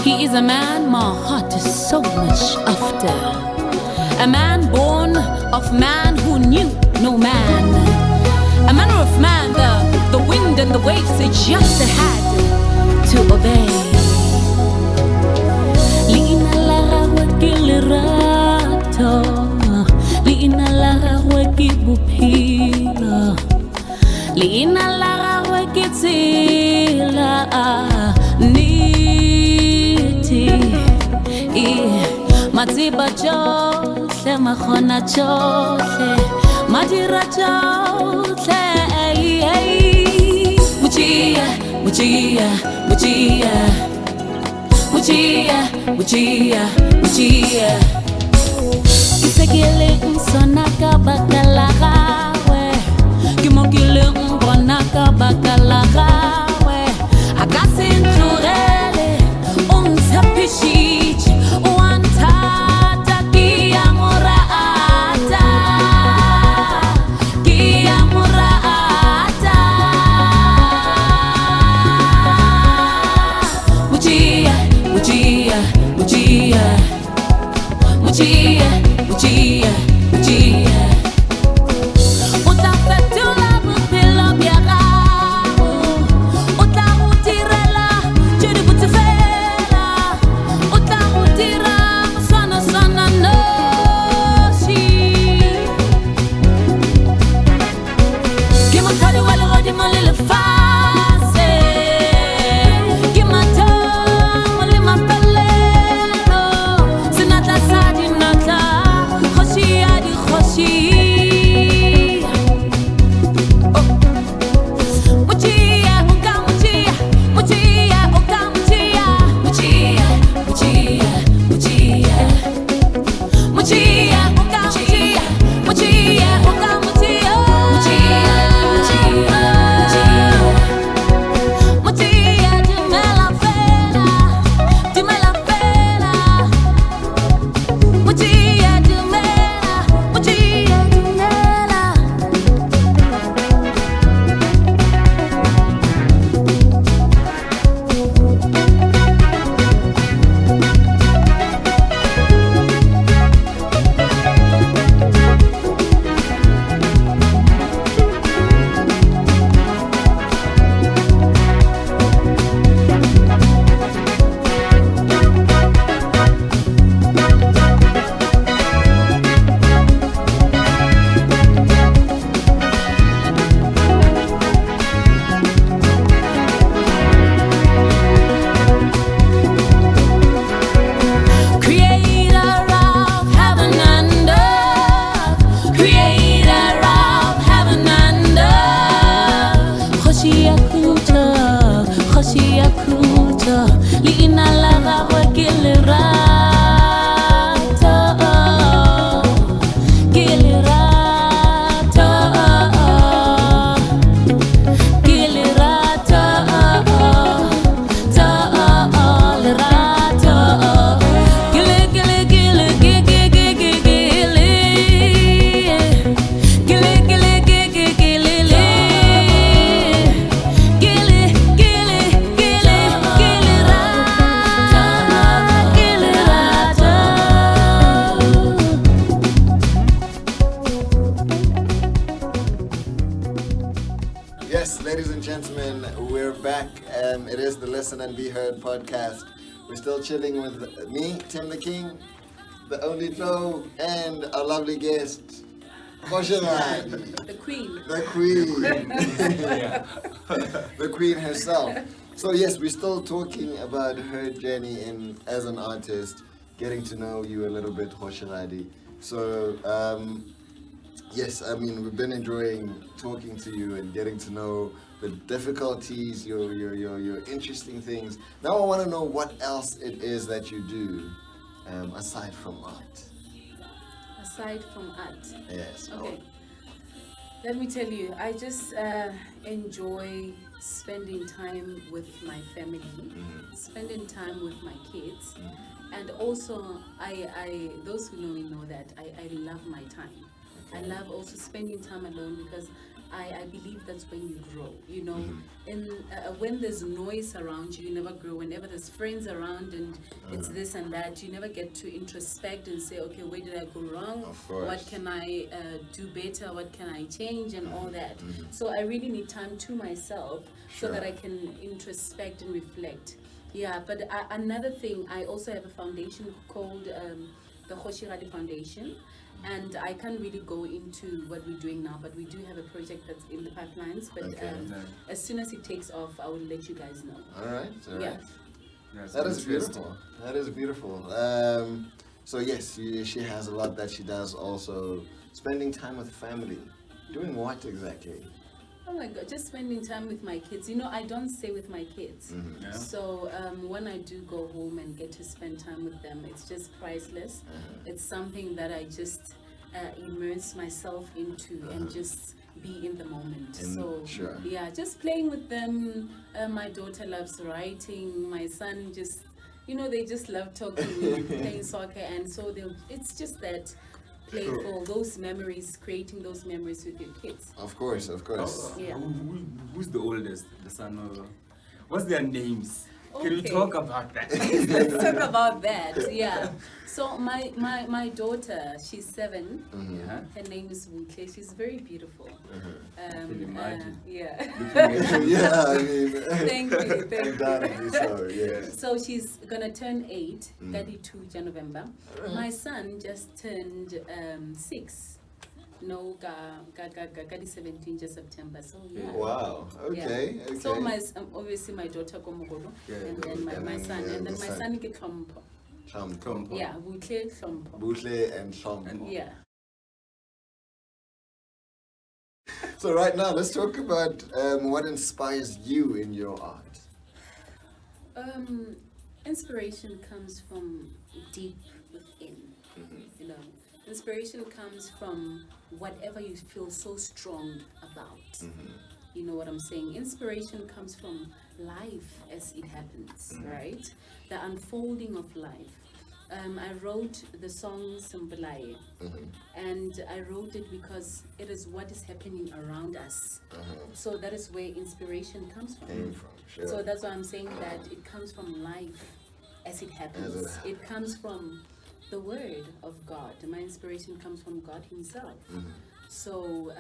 He is a man my heart is so much after. A man born of man who knew no man. A manner of man, the wind and the waves, they just had to obey. Liina la gagwe ke lerato, liina la gagwe ke bophelo, liina la gagwe ke tsela nnete. Matsiba johle makgona johle madira johle. Mujia, mujia, mujia, mujia, mujia, mujia. Kisekele nsona ka bakala gawe, kimokile mbona ka bakala gawe. Akasenturele unsapishich wantata kiyamurata, kiyamurata. Mujia, mujia, mujia, mujia, mujia, mujia. Utafetula bupilo biarabu, utamutirela jiri butifela, utamutira sana sana noshi. Kimakali wale wadi malile fase, kimatong wale mapaleno, sinata sadi nata, kgoSHEgadi kgoSHE. Mujia, uka mujia, mujia, uka mujia, mujia, mujia, mujia. Mujia, uka mujia, mujia, uka mujia, mujia, mujia, dumela fela, dumela fela. Mujia, dumela, mujia, dumela. Creator of heaven and earth, creator of heaven and earth. kgoSHEgadi, kgoSHEgadi, liina la gagwe ke lerato, ke lerato, ke lerato, lerato. Gile, gile, gile, gile, gile, gile. Gile, gile, gile, gile, gile. Gile, gile, gile, gile rata, gile rata. Yes, ladies and gentlemen, we're back. It is the Listen and Be Heard podcast. We're still chilling with me, Tim the King, the only Joe, and our lovely guest, kgoSHEgadi, The queen. the queen, the queen herself. So yes, we're still talking about her journey as an artist, getting to know you a little bit, kgoSHEgadi. So yes, I mean, we've been enjoying talking to you and getting to know the difficulties, your interesting things. Now I want to know what else it is that you do aside from art. Aside from art. Yes. Okay. Let me tell you, I just enjoy spending time with my family, spending time with my kids, and also I those who know me know that I love my time. I love also spending time alone because I believe that's when you grow, you know. When there's noise around you, you never grow. Whenever there's friends around and it's this and that, you never get to introspect and say, okay, where did I go wrong? Of course. What can I do better? What can I change? And all that. So I really need time to myself so that I can introspect and reflect. Yeah, but another thing, I also have a foundation called the kgoSHEgadi Foundation. And I can't really go into what we're doing now, but we do have a project that's in the pipelines. But as soon as it takes off, I will let you guys know. All right. Yeah. Yes, That is beautiful. That is beautiful. So yes, she has a lot that she does. Also, spending time with family. Doing what exactly? Oh my God, just spending time with my kids. You know, I don't stay with my kids. Yeah. So when I do go home and get to spend time with them, it's just priceless. It's something that I just immerse myself into and just be in the moment. So yeah, just playing with them. My daughter loves writing. My son just, you know, they just love talking, playing soccer. And so it's just that playful, those memories, creating those memories with your kids. Of course, of course. Yeah. Who's the oldest? The son or what's their names? Can you Okay. talk about that? Let's talk about that. Yeah. So my daughter, she's 7. Yeah. Her name is Wuke. She's very beautiful. can imagine. Yeah. Yeah, I mean, Thank you. Thank you. undoubtedly so. Yes. So she's gonna turn 8, Gadi 2 November. My son just turned 6. No, Gadi 17 just September. So yeah. Wow. Okay. Yeah. Okay. So obviously my daughter Komogolo, and then my son, and then my son get Klompo. Champo. Yeah, Wuke Klompo. Boutle and Champo. Yeah. So right now, let's talk about what inspires you in your art. Inspiration comes from deep within. You know, inspiration comes from whatever you feel so strong about. You know what I'm saying? Inspiration comes from life as it happens, right? The unfolding of life. I wrote the song Simbalaye, and I wrote it because it is what is happening around us. So that is where inspiration comes from. Came from, sure. So that's why I'm saying that it comes from life as it happens. It comes from the word of God. My inspiration comes from God himself. So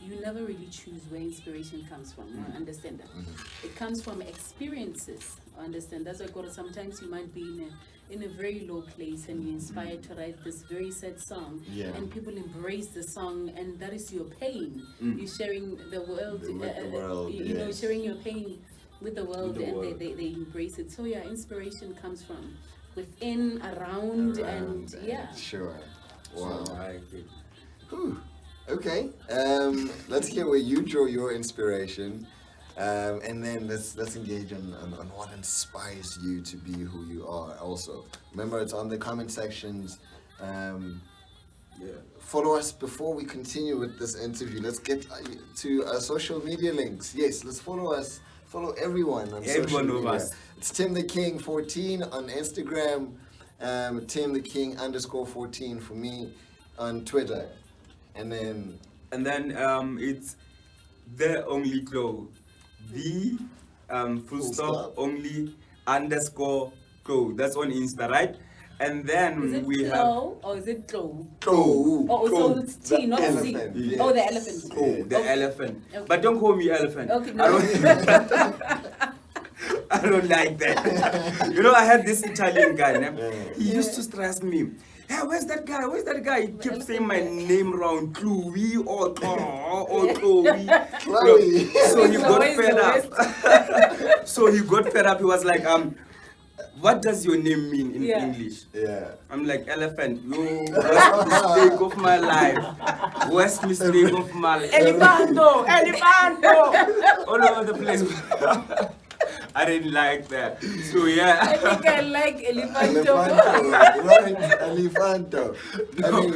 you never really choose where inspiration comes from. Understand that? It comes from experiences. Understand? That's why God, sometimes you might be in a very low place and you're inspired to write this very sad song, and people embrace the song, and that is your pain. You're sharing the world, you know, sharing your pain with the world, and they embrace it. So yeah, inspiration comes from within, around and yeah. Sure. Wow. So, I like it. Whew. Okay. Let's hear where you draw your inspiration. And then let's engage on what inspires you to be who you are also. Remember, it's on the comment sections. Follow us before we continue with this interview. Let's get to our social media links. Yes, let's follow us. Follow everyone on social media. Us. It's Tim the King 14 on Instagram. Tim the King _14 for me on Twitter. And then it's the only glow. The full stop only _glow. That's on Insta, right? And then Is it we Glow or is it Glow? Glow. Oh, so it's T, not C. elephant, yes. Oh, the elephant. Oh, the Okay. elephant. Okay. But don't call me elephant. Okay, I no. I don't like that. You know, I had this Italian guy. He used to stress me. Hey, where's that guy? Where's that guy? He kept saying my name wrong. Chloe or Chloe. Chloe. So he got Where's fed the up. So he got fed up. He was like, what does your name mean in English? Yeah. I'm like, elephant. You worst mistake of my life. Worst mistake of my life. Elefanto! Elefanto! All over the place. I didn't like that. So yeah. I think I like Elefanto. Elefanto. Right. Elefanto. I mean,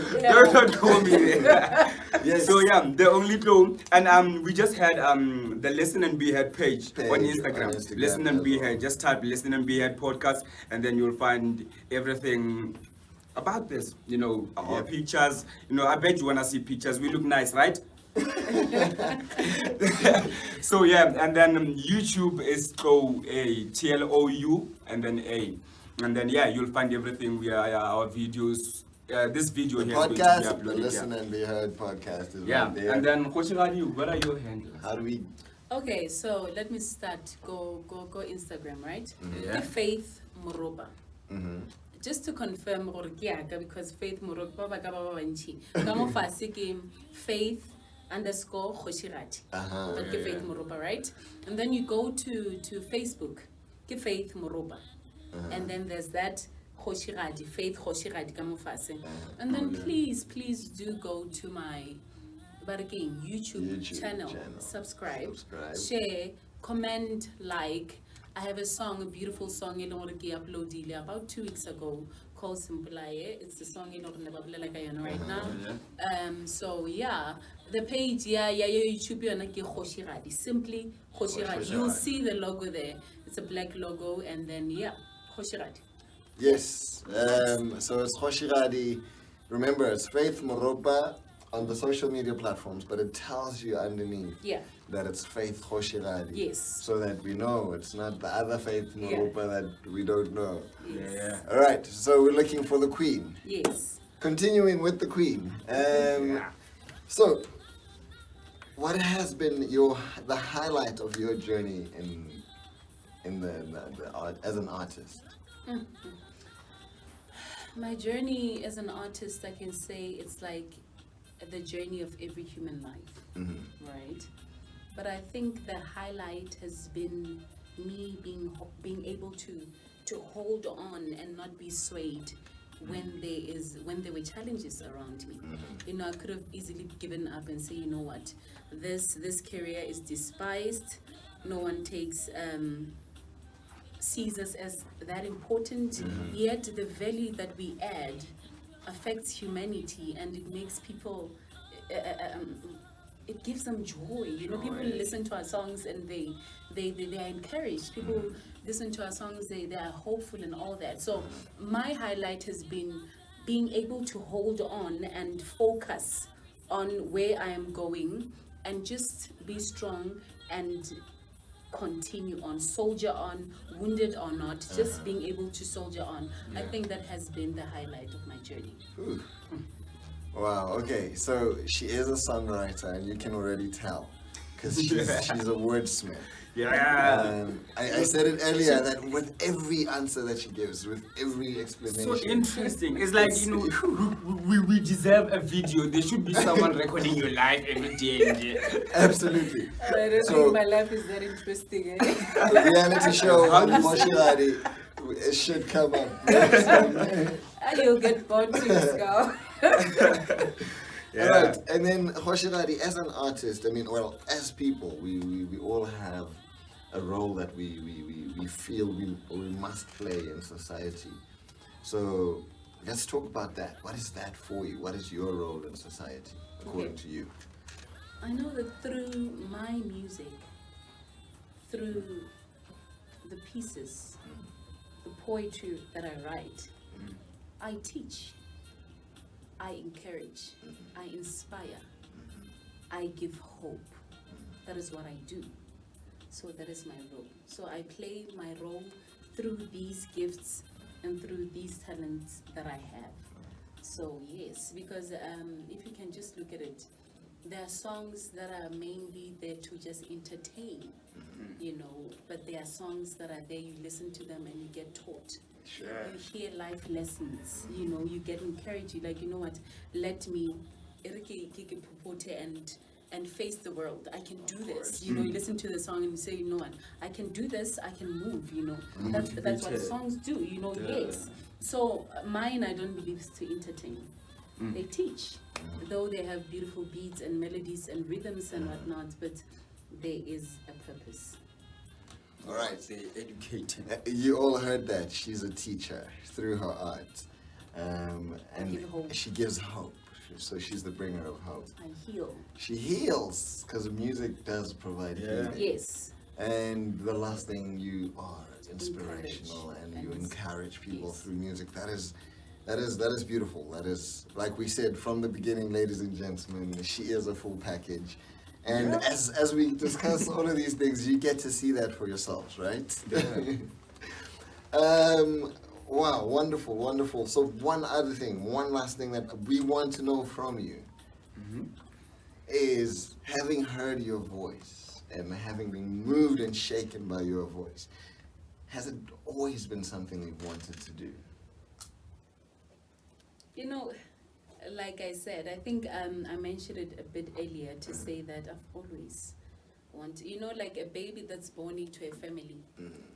Don't call me there. yes. So yeah, the only clue, and we just had the Listen and Be Heard page on Instagram. Listen and Be Heard. Just type Listen and Be Heard podcast, and then you'll find everything about this. You know, our pictures. You know, I bet you wanna see pictures. We look nice, right? So yeah, and then YouTube is TLOU and then A. And then yeah, you'll find everything. We are our videos. This video The here is going to be podcast, the uploaded. Listen and Be Heard podcast is Yeah, right there. and then kgoSHEgadi, what are your handles? How do we? Okay, so let me start. Go Instagram, right? Yeah. The Faith Moroba. Mm-hmm. Just to confirm, because Faith Moroba, Faith_kgoSHEgadi. But ke Faith Moroba, right? And then you go to Facebook, ke Faith Moroba. And then there's that kgoSHEgadi, Faith kgoSHEgadi ka mofase. And then please do go to my YouTube channel. Subscribe, share, comment, like. I have a song, a beautiful song I uploaded about 2 weeks ago called Simpulaye. It's the song right now. So yeah, the page, YouTube kgoSHEgadi. Simply kgoSHEgadi. You'll see the logo there. It's a black logo, and then yeah, kgoSHEgadi. Yes. So it's kgoSHEgadi. Remember, it's Faith Moroba on the social media platforms, but it tells you underneath that it's Faith kgoSHEgadi. Yes. So that we know it's not the other Faith Moroba that we don't know. Yes. Yeah. All right. So we're looking for the Queen. Yes. Continuing with the Queen. So, what has been the highlight of your journey in the art as an artist? My journey as an artist, I can say it's like the journey of every human life, right? But I think the highlight has been me being able to hold on and not be swayed when there were challenges around me. You know, I could have easily given up and say, you know what, this career is despised. No one sees us as that important. Yet the value that we add affects humanity, and it makes people. It gives them joy. You know, people listen to our songs and they are encouraged. People listen to our songs, they are hopeful and all that. So my highlight has been being able to hold on and focus on where I am going and just be strong and continue on, soldier on, wounded or not, just being able to soldier on. I think that has been the highlight of my journey. Ooh. Wow, okay, so she is a songwriter, and you can already tell, because she's a wordsmith. Yeah. I said it earlier that with every answer that she gives, with every explanation. So interesting. It's like, you know, we deserve a video. There should be someone recording your life every day. Absolutely. I don't think my life is that interesting. The reality show on kgoSHEgadi, it should come up. You'll get bored too, Scout. Yeah. Right, and then kgoSHEgadi, as an artist, I mean, well, as people, we all have a role that we feel we must play in society. So let's talk about that. What is that for you? What is your role in society, according to you? I know that through my music, through the pieces, the poetry that I write, I teach. I encourage, I inspire, I give hope. That is what I do. So that is my role. So I play my role through these gifts and through these talents that I have. So yes, because if you can just look at it, there are songs that are mainly there to just entertain, you know, but there are songs that are there, you listen to them and you get taught. Sure. You hear life lessons, you know, you get encouraged, you're like, you know what, let me and face the world. I can do this. You know, you listen to the song and you say, you know what, I can do this, I can move, you know. That's what songs do, you know, yes. So mine, I don't believe is to entertain. They teach, though they have beautiful beats and melodies and rhythms and whatnot, but there is a purpose. All right. They educate. You all heard that. She's a teacher through her art. And she gives hope. So she's the bringer of hope. I heal. She heals, because music does provide healing. Yes. And the last thing, you are inspirational and you encourage people through music. That is That is beautiful. That is, like we said from the beginning, ladies and gentlemen, she is a full package. And as we discuss all of these things, you get to see that for yourselves, right? Yeah. Wow, wonderful, wonderful. So one last thing that we want to know from you is, having heard your voice and having been moved and shaken by your voice, has it always been something you've wanted to do? You know, like I said, I think I mentioned it a bit earlier to say that I've always wanted, you know, like a baby that's born into a family.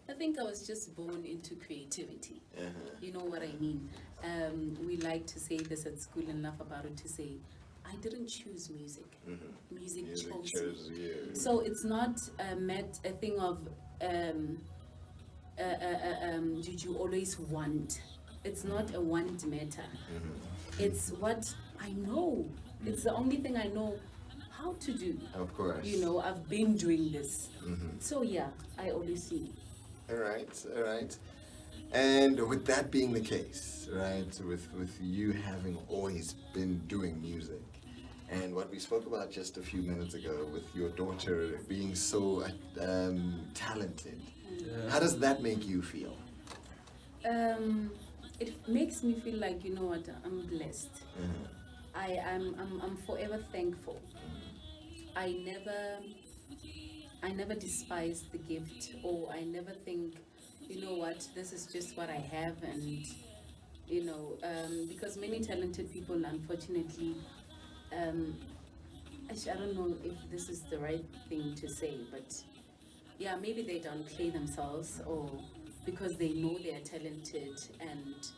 I think I was just born into creativity. You know what I mean? We like to say this at school and laugh about it, to say, I didn't choose music. Music chose me. You. So it's not a thing of did you always want? It's not a want matter. It's what I know. It's the only thing I know how to do. Of course. You know, I've been doing this. So yeah, I always see. All right. And with that being the case, right, with you having always been doing music, and what we spoke about just a few minutes ago with your daughter being so talented, how does that make you feel? It makes me feel like, you know what, I'm blessed. I'm forever thankful. I never despise the gift, or I never think, you know what, this is just what I have, and you know, because many talented people, unfortunately, actually, I don't know if this is the right thing to say, but yeah, maybe they downplay themselves, or because they know they are talented, and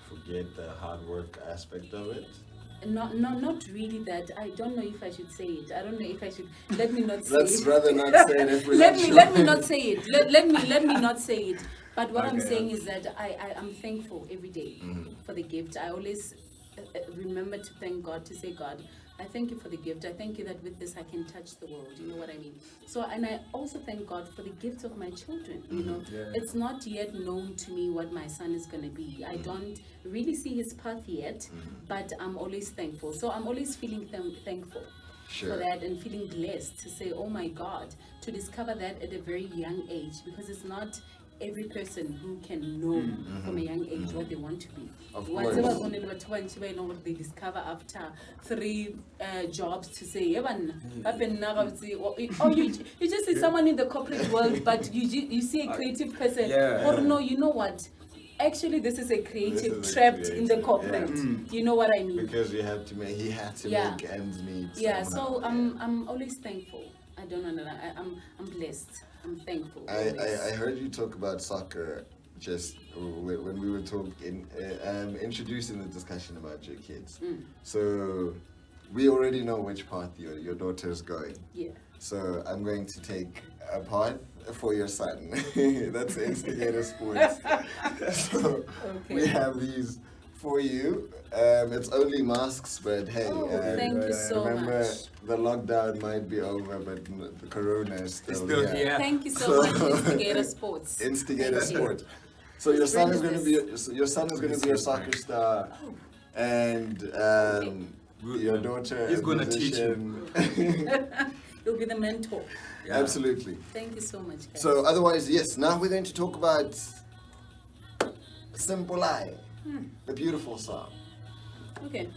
Forget the hard work aspect of it. not really that. I don't know if I should say it. I don't know if I should. Let me not say Let's it. rather not say it if we're let not me sure. let me not say it. Let me not say it. But what I'm Okay. saying is that I am thankful every day for the gift. I always remember to thank God, to say, God, I thank you for the gift. I thank you that with this I can touch the world. You know what I mean? So, and I also thank God for the gift of my children. You know, it's not yet known to me what my son is going to be. I don't really see his path yet, but I'm always thankful. So I'm always feeling thankful for that, and feeling blessed to say, oh my God, to discover that at a very young age, because it's not every person who can know from a young age what they want to be. Of Whatever course. you know what they discover after 3 jobs, to say, oh, you just see someone in the corporate world, but you see a creative person. Or no, you know what? Actually, this is a creative trapped in the corporate. You know what I mean? Because he had to make ends meet. Yeah, somehow. so I'm always thankful. I don't know. I'm blessed. I'm thankful. I heard you talk about soccer just when we were talking, introducing the discussion about your kids. So we already know which path your daughter is going. Yeah. So I'm going to take a path for your son. That's Instigator Sports. So we have these for you. It's only masks, but hey, thank you so remember, much. the lockdown might be over, but the corona is still here. here. Thank you so much, Instigator Sports. Instigator Thank you. Sport. So your son is Bring going to be a soccer star, and your daughter He's a gonna teach musician. You'll be the mentor. Absolutely. Thank you so much, guys. So otherwise, yes. Now we're going to talk about Simple I, the beautiful song. Okay.